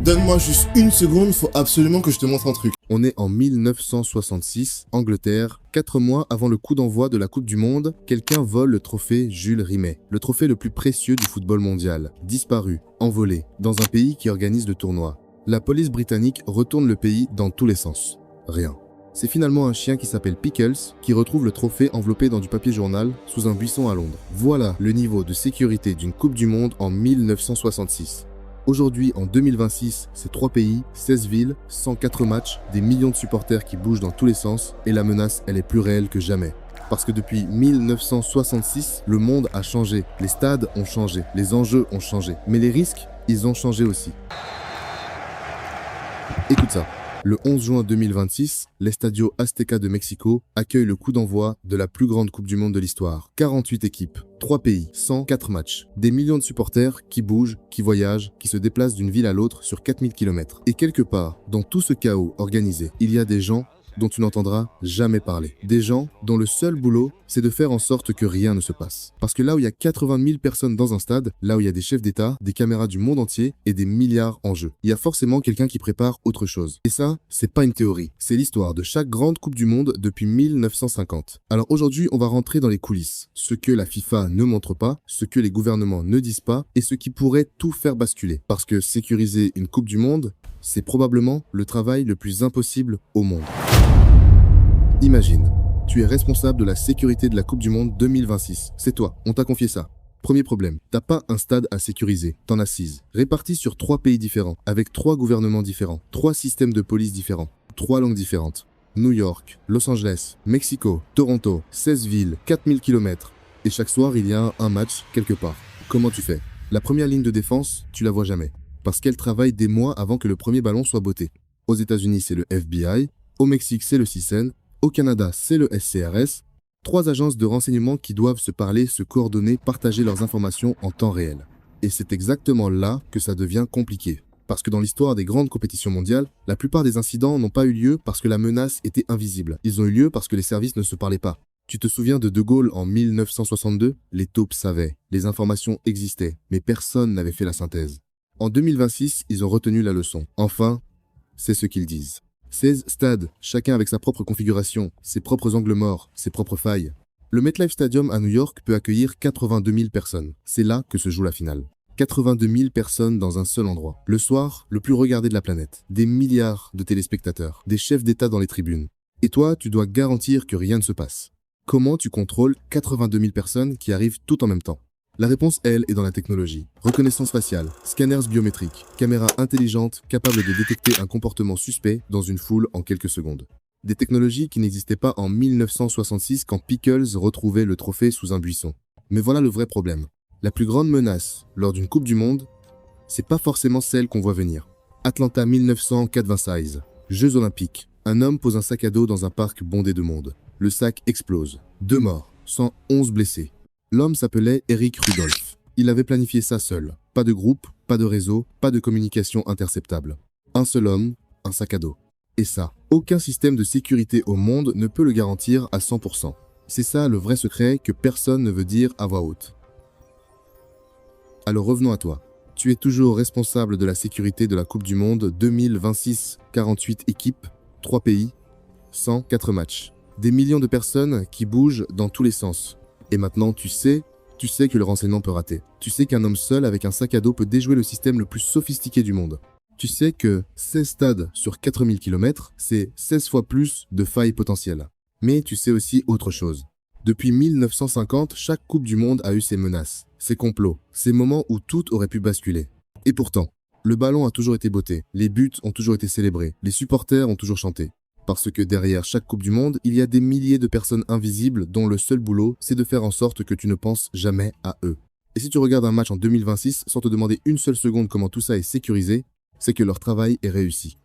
Donne-moi juste une seconde, faut absolument que je te montre un truc. On est en 1966, Angleterre. 4 mois avant le coup d'envoi de la Coupe du Monde, quelqu'un vole le trophée Jules Rimet, le trophée le plus précieux du football mondial. Disparu, envolé, dans un pays qui organise le tournoi. La police britannique retourne le pays dans tous les sens. Rien. C'est finalement un chien qui s'appelle Pickles qui retrouve le trophée enveloppé dans du papier journal sous un buisson à Londres. Voilà le niveau de sécurité d'une Coupe du Monde en 1966. Aujourd'hui, en 2026, c'est 3 pays, 16 villes, 104 matchs, des millions de supporters qui bougent dans tous les sens et la menace, elle est plus réelle que jamais. Parce que depuis 1966, le monde a changé, les stades ont changé, les enjeux ont changé, mais les risques, ils ont changé aussi. Écoute ça. Le 11 juin 2026, l'Estadio Azteca de Mexico accueille le coup d'envoi de la plus grande Coupe du Monde de l'histoire. 48 équipes, 3 pays, 104 matchs. Des millions de supporters qui bougent, qui voyagent, qui se déplacent d'une ville à l'autre sur 4000 km. Et quelque part, dans tout ce chaos organisé, il y a des gens dont tu n'entendras jamais parler. Des gens dont le seul boulot, c'est de faire en sorte que rien ne se passe. Parce que là où il y a 80 000 personnes dans un stade, là où il y a des chefs d'État, des caméras du monde entier et des milliards en jeu, il y a forcément quelqu'un qui prépare autre chose. Et ça, c'est pas une théorie. C'est l'histoire de chaque grande Coupe du Monde depuis 1950. Alors aujourd'hui, on va rentrer dans les coulisses. Ce que la FIFA ne montre pas, ce que les gouvernements ne disent pas et ce qui pourrait tout faire basculer. Parce que sécuriser une Coupe du Monde, c'est probablement le travail le plus impossible au monde. Imagine, tu es responsable de la sécurité de la Coupe du Monde 2026. C'est toi, on t'a confié ça. Premier problème, t'as pas un stade à sécuriser, t'en as 6, répartis sur 3 pays différents, avec 3 gouvernements différents, 3 systèmes de police différents, 3 langues différentes. New York, Los Angeles, Mexico, Toronto, 16 villes, 4000 km. Et chaque soir, il y a un match quelque part. Comment tu fais? La première ligne de défense, tu la vois jamais. Parce qu'elle travaille des mois avant que le premier ballon soit botté. Aux États-Unis, c'est le FBI. Au Mexique, c'est le CISEN. Au Canada, c'est le SCRS. 3 agences de renseignement qui doivent se parler, se coordonner, partager leurs informations en temps réel. Et c'est exactement là que ça devient compliqué. Parce que dans l'histoire des grandes compétitions mondiales, la plupart des incidents n'ont pas eu lieu parce que la menace était invisible. Ils ont eu lieu parce que les services ne se parlaient pas. Tu te souviens de De Gaulle en 1962? Les taupes savaient, les informations existaient, mais personne n'avait fait la synthèse. En 2026, ils ont retenu la leçon. Enfin, c'est ce qu'ils disent. 16 stades, chacun avec sa propre configuration, ses propres angles morts, ses propres failles. Le MetLife Stadium à New York peut accueillir 82 000 personnes. C'est là que se joue la finale. 82 000 personnes dans un seul endroit. Le soir, le plus regardé de la planète. Des milliards de téléspectateurs, des chefs d'État dans les tribunes. Et toi, tu dois garantir que rien ne se passe. Comment tu contrôles 82 000 personnes qui arrivent tout en même temps? La réponse, elle, est dans la technologie. Reconnaissance faciale, scanners biométriques, caméras intelligentes capables de détecter un comportement suspect dans une foule en quelques secondes. Des technologies qui n'existaient pas en 1966 quand Pickles retrouvait le trophée sous un buisson. Mais voilà le vrai problème. La plus grande menace lors d'une Coupe du Monde, c'est pas forcément celle qu'on voit venir. Atlanta 1996, Jeux Olympiques. Un homme pose un sac à dos dans un parc bondé de monde. Le sac explose. 2 morts, 111 blessés. L'homme s'appelait Eric Rudolph. Il avait planifié ça seul. Pas de groupe, pas de réseau, pas de communication interceptable. Un seul homme, un sac à dos. Et ça, aucun système de sécurité au monde ne peut le garantir à 100%. C'est ça le vrai secret que personne ne veut dire à voix haute. Alors revenons à toi. Tu es toujours responsable de la sécurité de la Coupe du Monde 2026, 48 équipes, 3 pays, 104 matchs. Des millions de personnes qui bougent dans tous les sens. Et maintenant, tu sais que le renseignement peut rater. Tu sais qu'un homme seul avec un sac à dos peut déjouer le système le plus sophistiqué du monde. Tu sais que 16 stades sur 4000 km, c'est 16 fois plus de failles potentielles. Mais tu sais aussi autre chose. Depuis 1950, chaque Coupe du Monde a eu ses menaces, ses complots, ces moments où tout aurait pu basculer. Et pourtant, le ballon a toujours été botté, les buts ont toujours été célébrés, les supporters ont toujours chanté. Parce que derrière chaque Coupe du Monde, il y a des milliers de personnes invisibles dont le seul boulot, c'est de faire en sorte que tu ne penses jamais à eux. Et si tu regardes un match en 2026 sans te demander une seule seconde comment tout ça est sécurisé, c'est que leur travail est réussi.